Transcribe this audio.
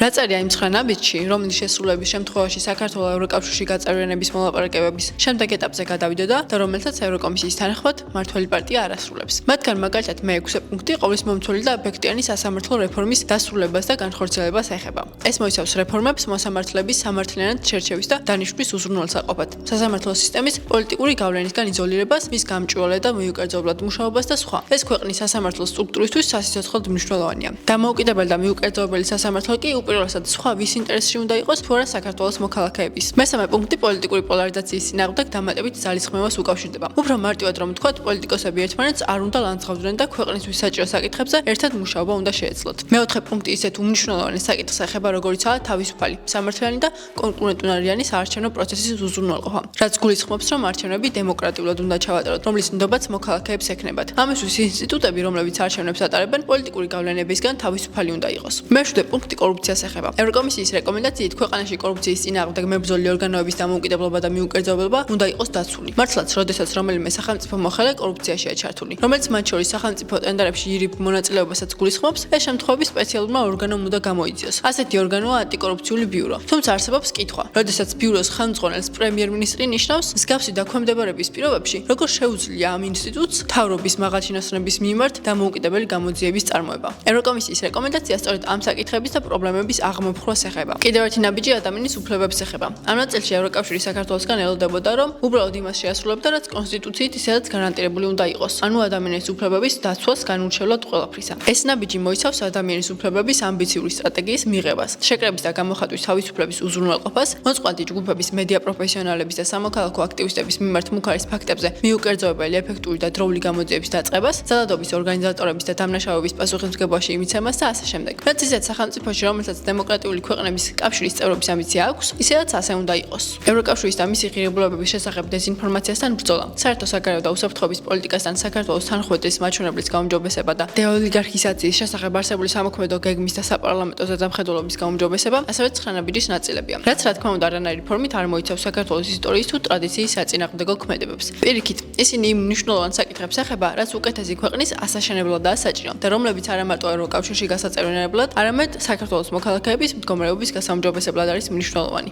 რა წერია იმ 9 ნაბიჯში, რომლის შესრულების შემთხვევაში საქართველოს ევროკავშირში გაწევრიანების მოლაპარაკებების შემდეგ ეტაპზე გადავიდოდა და რომელსაც ევროკომისიის თანახმად მმართველი პარტია არ ასრულებს. მათგან მაგალითად მე-6 პუნქტი ყოვლის მომთვლელი და ეფექტიანი სასამართლო რეფორმის დასრულებას და განხორციელებას ეხება. ეს მოიცავს რეფორმებს მოსამართლეების სამართლიანად შერჩევის და დანიშვნის უზრუნველსაყოფად, სასამართლო სისტემის პოლიტიკური გავლენისგან იზოლირებას, მის გამჭვირვალედ და მიუკერძოებლად მუშაობას და სხვა. ეს ქვეყნის სასამართლო სტრუქტურისთვის სასიცოცხლოდ მნიშვნელოვანია. დამოუკიდებელი და მიუკერძოებელი სასამართლო კი უპირველესად სხვა ვის ინტერესში უნდა იყოს, თუ არა საქართველოს მოქალაქეების. მესამე პუნქტი პოლიტიკური პოლარიზაციის წინააღმდეგ დამატებით ძალისხმევას უკავშირდება. უფრო მარტივად რომ ვთქვათ, პოლიტიკოსები ერთმანეთს არ უნდა ლანძღავდნენ და ქვეყნისთვის საჭირო საკითხებზე ერთად მუშაობა უნდა შეეძლოთ. მეოთხე პუნქტი ისეთ უმნიშვნელოვანეს საკითხს ეხება, როგორიცაა თავისუფალი, სამართლიანი და კონკურენტუნარიანი საარჩევნო პროცესის უზრუნველყოფა, რაც გულისხმობს, რომ არჩევნები დემოკრატიულად უნდა ჩავატაროთ, რომლის ნდობაც მოქალაქეებს ექნებათ. ამისთვის ინსტიტუტები, რომლებიც არჩევნებს ატარებენ, პოლიტიკური გავლენებისგან თავისუფალი უნდა იყოს. მე-7 პუნქტი კორუფციას ეხება. ევროკომისიის რეკომენდაციით ქვეყანაში კორუფციის წინააღმდეგ მებრძოლი ორგანოების დამოუკიდებლობა და მიუკერძოებლობა უნდა იყოს დაცული. მართლაც, როდესაც რომელიმე სახელმწიფო მოხელე კორუფციაშია ჩართული, რომელიც მათ შორის სახელმწიფო ტენდერებში ირიბ მონაწილეობასაც გულისხმობს, ეს შემთხვევები სპეციალურმა ორგანომ უნდა გამოიძიოს. ასეთი ორგანოა ანტიკორუფციული ბიურო. თუმცა არსებობს კითხვა, როდესაც ბიუროს ხელმძღვანელს პრემიერ-მინისტრი ნიშნავს, მსგავსი დაქვემდებარების პირობებში, როგორ შეუძლია ამ ინსტიტუტს მთავრობის მაღალჩინოსნების მიმართ დამოუკიდებელი გამოძიების წარმოება. ევროკომისიის რეკომენდაცია სწორედ ამ საკითხების და პრობლემების აღმოფხვას ეხება. კიდევ ერთი ნაბიჯი ადამიანის უფლებებს ეხება. ამ ნაწილში ევროკავშირი საქართველოსგან ელოდებოდა, რომ უბრალოდ იმას შეასრულებდა, რაც კონსტიტუციით ისედაც გარანტირებული უნდა იყოს, ანუ ადამიანის უფლებების დაცვას განურჩევლად ყველაფრისა. ეს ნაბიჯი მოიცავს ადამიანის უფლებების ამბიციური სტრატეგიის მიღებას, შეკრების და გამოხატვის თავისუფლების უზრუნველყოფას, მოწყვეტი ჯგუფების, მედია პროფესიონალების და სამოქალაქო აქტივისტების მიმართ მუქარის ფაქტებზე მიუკერძოებელი ეფექტური და დროული გამოძიების დაწყებას, ძალადობის ორგანიზატორების და დამნაშავეების პასუხისმგებლობაში იმიცემას და ასე შემდეგ. რაც ისეთ სახელმწიფოში, რომელსაც დემოკრატიული ქვეყნების კავშირის წევრობის ამბიცია აქვს, ისედაც ასე უნდა იყოს. ევროკავშირის და მისი ღირებულებების შესახებ დეზინფორმაციასთან ბრძოლა, საერთო საგარეო და უსაფრთხოების პოლიტიკასთან საქართველოს თანხმობის მაჩვენებლის გაუმჯობესება და დეოლიგარქიზაციის შესახებ არსებული სამოქმედო გეგმის და საპარლამენტო ზედამხედველობის გაუმჯობესება, ასევე 9 ნაბიჯის ნაწილებია. რაც რა თქმა უნდა არანაირი ფორმით არ მოიცავს საქართველოს ისტორიის თუ ტრადიციის საწინააღმდეგო ქმედებებს. პირიქით, ისინი იმ მნიშვნელოვან საკითხებს ეხება, რაც უკეთესი ქვეყნის ასაშენებლადაა საჭირო და რომლებიც არა მარტო ევროკავშირში გასაწევრიანებლად, არამედ საქართველოს მოქალაქეების მდგომარეობის გასაუმჯობესებლად არის მნიშვნელოვანი.